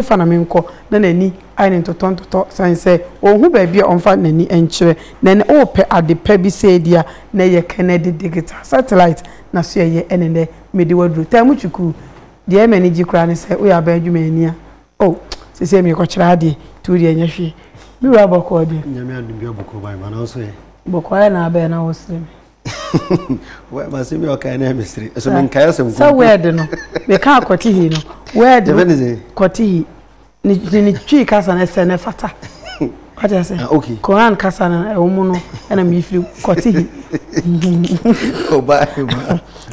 fana menko na nani ai ne totonto san say ohu ba bia onfa nani enkyere na ne ope adepa bi say dia na ye Kennedy digital satellite na so ye enene medi wadru tamu chuku dia manage kra ne say oya ba adwuma ania oh sese me ko kira ade tu dia nyahwe bi wa boko de nyame adu bi boko ba ma na so ye boko ya na ba na wosre wa ma se mi o kai na mystery so men kai asem so word no me ka akoti hi no word koti hi ni twi kasa na se ne fata what I say okay Quran kasa na omu no na me firi koti hi o ba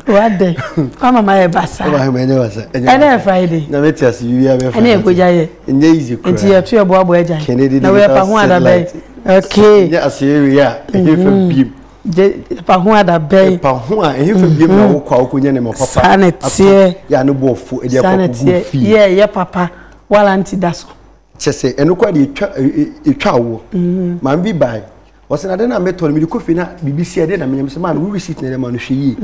what day kama my basa ba me ne wasa ene Friday na metias wi ya be ene egoja ye enye easy kra enti ya tu ebo abo eja na we pa ho ada bay okay ya asiri ya ehefem bim de pa ho ada bay pa ho a ehefem bim na wo kwa okunye ne papa sanete ya no bofu e de akoko fi ye papa walanti daso chese eno kwa de etwa wo man bi bai wose na de na meto mi de kofi na BBC de na menyam se man we receipt na ma no hwe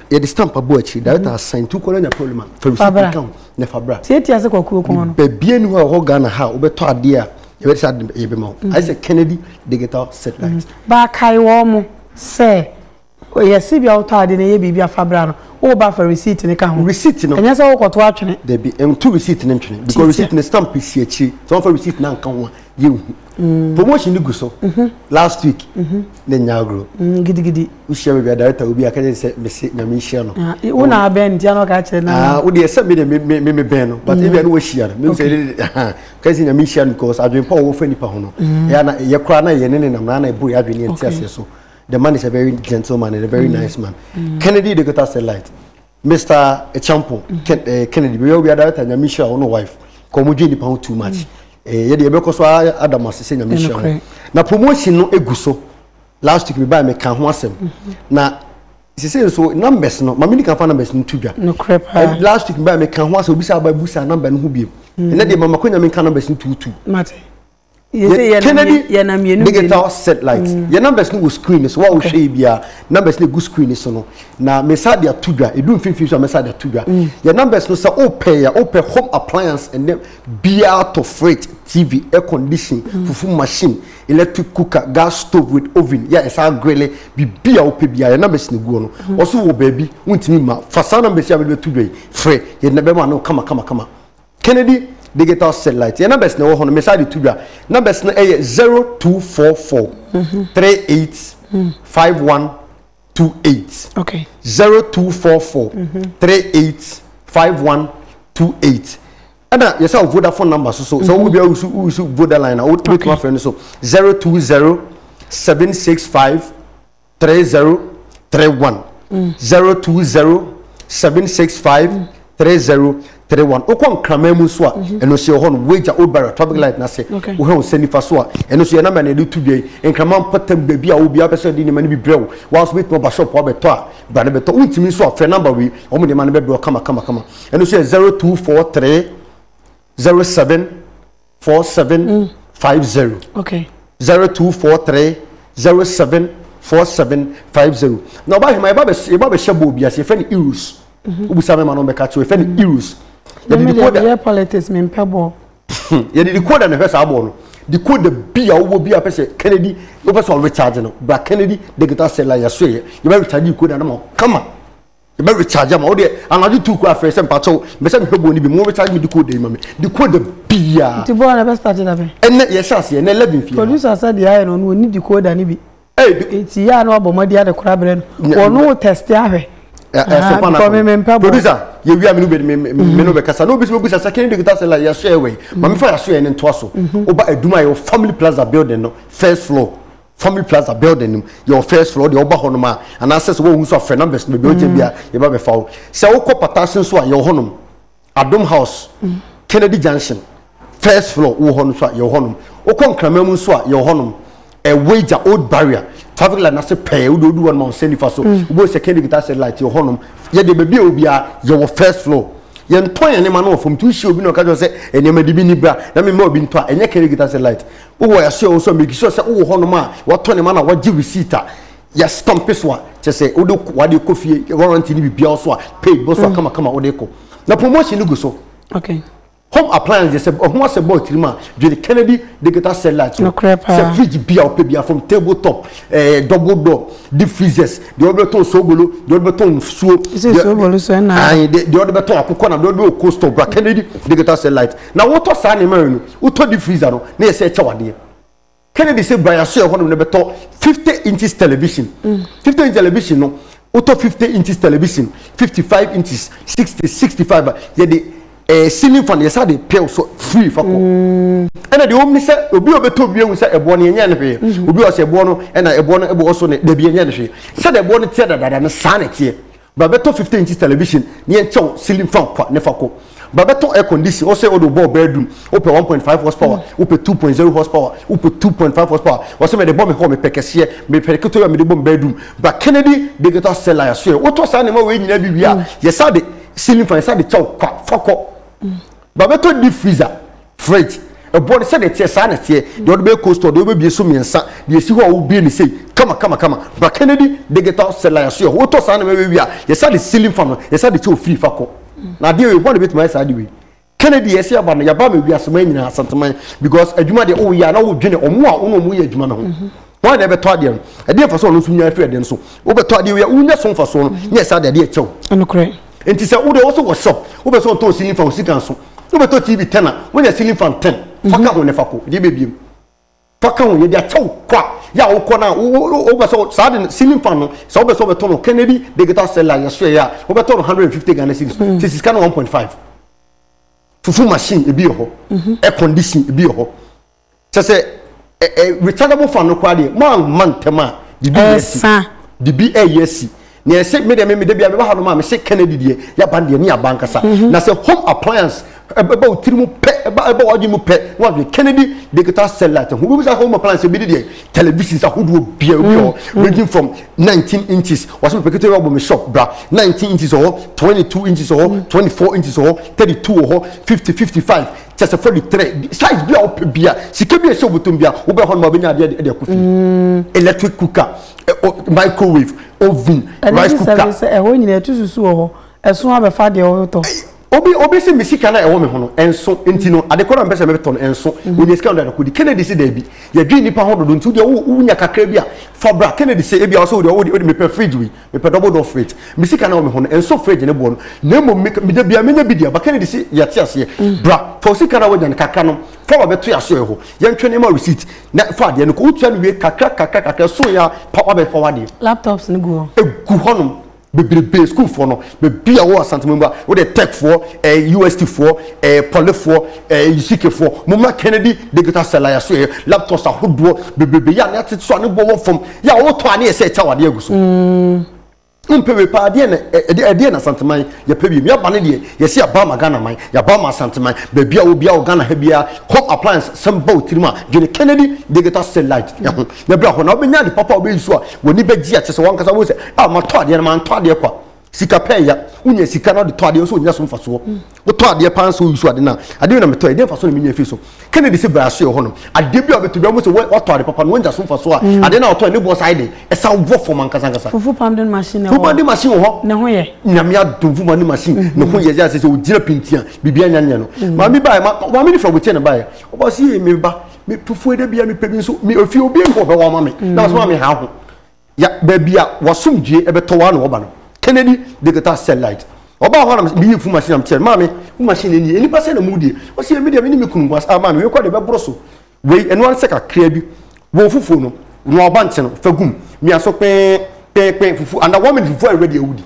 ye de stamp abo achi director assign to kolonya problem for receipt account na fabra tieti ase kwakuo ko no be bie ni ho Ghana ha obeto ade a ye be sa ye be ma I say Kennedy digital satellite ba kai wo mo se ye si bia auto ade na ye bibia fabra no o ba for receipt ne ka ho receipt no enya se wo kwoto atwene there be two receipt ne ntwene because receipt ne stamp si achi so for receipt na nkan ho ye promotion ni guso last week ne nyagro gidi we share be director obi akaje se mesi nyame share no wo na ben dia no ka kire na wo de se me de me ben no but even wo share me say kazi nyame share because adwen pa wo fa nipa ho no ya na ye kra na ye ne na e buru adwen ye tiase so the man is a very gentleman and a very nice man Kennedy digital satellite Mr. Echampo Kennedy we are director nyame share no wife komo dwe nipa ho too much ye de be ko so Adam asese nyame share na promotion no eguso last week we buy me kan ho asem na sese so numbers no mama ni kan fa numbers no tudwa no crepa last week buy me kan ho asem obi sa ba busa number no ho biem na de mama ko nyame kan numbers no tutu mate Kennedy digital satellite your numbers no go screen so what we share bia numbers no go screen so no na message dia tudwa edu mfimfim so message dia tudwa your numbers no say open home appliance and then bia to freight TV air condition fufu machine electric cooker gas stove with oven ya esa grille bia open bia your numbers no go no also wo baby wuntimi ma fasa numbers ya be tudwa free your number ma no kama Kennedy digital satellite your numbers no ho no message tudwa numbers no 0244 38 5128 okay 0244 38 5128 ana yesa Vodafone number so we be use Vodafone line o take my friend so 020 765 3031 020 765 3031 okon kramemu so a eno se ho no wager obara traffic light na se wo he senifa so a eno so ye na ma na du bi enkramam patam baby a obi apese di ni ma ni bi brew wa so bit no ba shop wa beto a bra ne beto untimi so afre number we o mo de ma ne be kama eno so 0243 07 4750 okay 0243 07 4750 na ba hima e ba be shebo obi ase friend euros ubusa me ma no be ka che friend euros the decoder politics me mpebo ye the decoder na hwesa abo no decoder bia wo bia pese Kennedy wo pese o recharge no ba Kennedy digital satellite ya so ye be recharge decoder na ma kama ye be recharge ma o de anadu tu ku afre se mpacho me se mhebo ni bi mo recharge me decoder ma me decoder bia ti bo na be start da be enne ye chance ye na 11 fie producer said ya no no ni decoder ni bi ti ya no abomadi ade kora bre no no test ahwe producer ye wi amenu be me no be kasa no be so busa second digital satellite ya share we mama fa ya so ye nto aso oba aduma your family plaza building no first floor family plaza building your first floor the oba honom a and access wo hu so afre numbers no be o je bia ye ba be fa se wo ko patashin so a ye honom Adom house Kennedy junction first floor wo honom so a ye honom o ko nkramamu so a ye honom a wager old barrier traffic light na se pay we do one man send for so we second digital satellite your honum ye de baby obia your first floor ye nton ye ne ma no from tu shi obi no ka jo se enema de bi ni bra na me ma obi nto a enye second digital satellite wo ya so so make sure se wo honum a wato ne ma na waji receipt a ya stamp so a che se wo de wade kofie warranty ni bi bia so a pay bo so kama wo de ko na promotion ni go so okay home appliances say who was a boy trima the Kennedy digital satellite no crap say fridge bia or bia from tabletop double door deep freezers the other beton sobolo the other beton so sobolo so na the other beton akoko na the other coast of Kennedy digital satellite now what to say na man no to the freezer no na say chawade Kennedy say Brian so ho no beton 50 inches television 50 inch television no auto 50 inches television 55 inches 60 65 yeah the ceiling fan yes dey pay so free for and the home say obi obeto bi ehu say ebo no enya ne hwe obi o say ebo no and ebo no ebo so ne da bi enya ne hwe say the ebo no tie da ne sa ne tie ba beto 15 inches television ne enchew ceiling fan kwa ne fako ba beto air condition o say o do ball bedroom o pe 1.5 horsepower o pe 2.0 horsepower o pe 2.5 horsepower o say me de bomb home pekese me perketo ya me de bomb bedroom ba Kennedy digital satellite so o to sa ne ma we nyina bibia yes ade ceiling fan yes ade chew kwa fako ba beto deep freezer fridge a body said it yes and here the other be coast or the be so miensa the esi ho wo be ni say kama ba Kennedy digital satellite so wo to sa na we bia yes ade ceiling fan yes ade chew free fako na dey we want bit my side we Kennedy yes ya ba no ya ba me wi asema nyina asanteman because adwuma de o ya na wo dwene omo a ono mu ya adwuma na ho why dey be to ade e dey fa so no so nya afre de so wo be to ade we unya so fa so no yes ade de chew no correct enti say wo dey also wo shop wo be so to ceiling fan sika so wo be to TV 10 wo dey ceiling fan 10 faka ho ne fako dey be biem faka ho ye dey chew kwa ya wo kona wo be so sa de ceiling fan no so wo be so be to no Kennedy digital satellite so ya wo be to 150 Ghana cedis this is kind of 1.5 fufu machine e bi ho air condition e bi ho say rechargeable fan no kwa de man tema di bi AEC ne say me de bia me ba ha no ma me say Kennedy de ya ban de ne ya ban kasa na say home appliance eba otirimu pe eba ojimu pe wa Kennedy digital satellite who be say home appliance be de televisions ahodo bia obi ranging from 19 inches was me pekete we shop bra 19 inches or 22 inches or 24 inches or 32 or 50 55 just a 43 size bia op bia sike bia se obotom bia wo be ho no ma be nya de kofi electric cooker microwave oven rice cooker e ho nyina tususu ho eso abefa de ho to obi se misika na ewo me ho no enso enti no adekora mpese me to no enso oni sika ndo akodi Kennedy se da bi ya dwi nipa ho dodo ntu de wo nya kakra bi a fabra Kennedy se ebi also de me per fridge we me per double door fridge misika na wo me ho no enso fridge ne bo no na mo me de bia me nya bi dia ba Kennedy se ya ti ase bra for sika na wo nya kakra no for wa beto ya so e ho ya ntwe ne ma receipt na fa de no ko utua no we kakra so ya pa ba forward laptops ne gu ho no bebrebe school for no be bia wo asantemba wo de tech for UST for poly for UCK for mama Kennedy digital satellite so laptops ahodo bebrebe ya na tete so ne bo wo fom ya wo to ane se cha wade aguso umpewe pa de na santeman ya pebi ya bane de ya si abama Ghana man ya bama santeman be bia wo bia wo Ghana ha bia home appliance sembo tirima John Kennedy digital satellite ya ho na bia ho na obenya de papa obe yiso a woni be gi a chese wan kasa wo se ma to ade na man to ade kwa sika pay ya unya sika na de to ade so nya so mfaso wo to ade pan so yiso ade na ade na me to ade mfaso na me nya fi so Kennedy se bra so ho no ade bia obeto bia mo se wo to ade papa no nya so mfaso a ade na to ne bo side e sa wo for man kasa fufu pounding machine fufu pounding machine ho ne ho ye nyame adom fufu pounding machine ne ho ye ja se o gira pintia bibia nya no mami ba mami ni from we na ba o ba si me ba me fufu de bia me pebi so me ofi obi ngo be wa mami na so mami ha ho ya ba bia wasomdue e be to wa no ba no Kennedy digital satellite oba ho na bi fu machine am tell mami fu machine ni eni pa se na mudi o se media ni me kunu gwas mami we kwa de be broso we eno an se ka kra bi wo fufu no no oba nche no fagum mi aso pe fufu and one minute fufu already awudi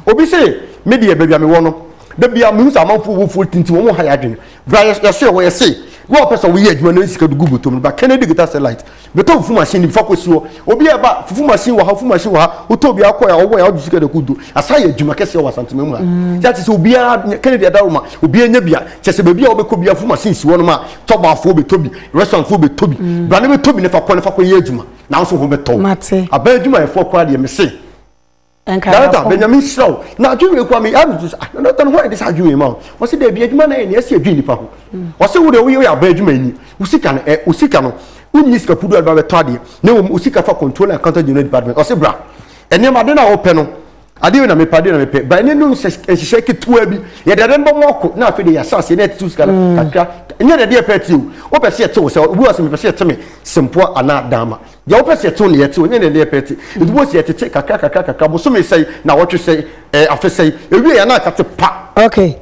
obi se media be bia me wo no da bia me hu sa manfu wo fu tinti wo mo ha ya dwen bra ya se wo ye se wo person we ye adwuma no sika du gugu to ba Kennedy digital satellite be to fufu machine bi fakosi wo obi e ba fufu machine wo ha wo to bi akoya wo ya wo sika de kudu asa ye adwuma kese wo asanteme mu a ya ti se obi Kennedy adaruma obi enya bia chese be bia wo be ko bia fufu machine si wo no ma to ba fo be tobi restaurant fo be tobi bra ne be tobi ne fa ye adwuma na so ho be to aba adwuma e fo kwa de me se Dada Benjamin Shaw na adwuma kwa me no tan why this adwuma ma wo se da bia adwuma na ye ase adwuma nipa ho wo se wo de wo ye aba adwuma ni usika no unyi sika pudu alba be to ade na wo usika fa control account general department o se bra ene ma de na wo pe no ade na me pade na me pe ba ne no hyehyɛ ketua bi ye de dem bomoko na afi de ya sase na titu ska kakra nya de de peti o pese yete wo se obu asem pese yete me sempo ana dama ya wo pese yete o ne yete o nya de peti edubo se yete kakra bo so me sei na wotwe sei afi sei ewie ya na akate pa okay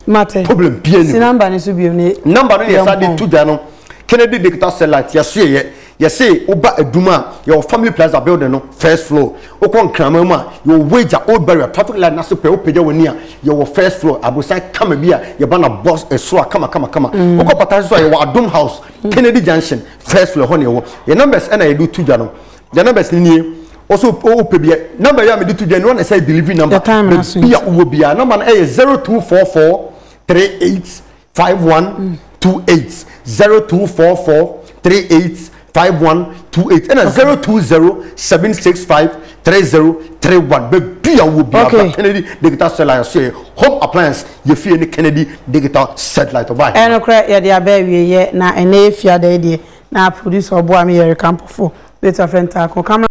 mate problem bien si number ni so biom ni number no ye sa de tu da no Kennedy Digital Satellite ya so ye say oba aduma your family plaza building no first floor o kon krama mu a your wager old barrier traffic light na so pe o peja woni a your first floor abusan kama bia ye ba na boss so kama o ko pata so ye wa Adom House Kennedy Junction first floor ho ne wo your numbers na ye do tu da no the numbers ni also o pe bia number ya me do tu da no na say delivery number bia wo bia number na 0244 385128 0244 385128 and 020-765-3031 be a will be Kennedy Digital Satellite say home appliance you feel any Kennedy Digital Satellite buy and okra ya dia ba wie ye na ene fia da die na producer obo am ye camp for better friend ta ko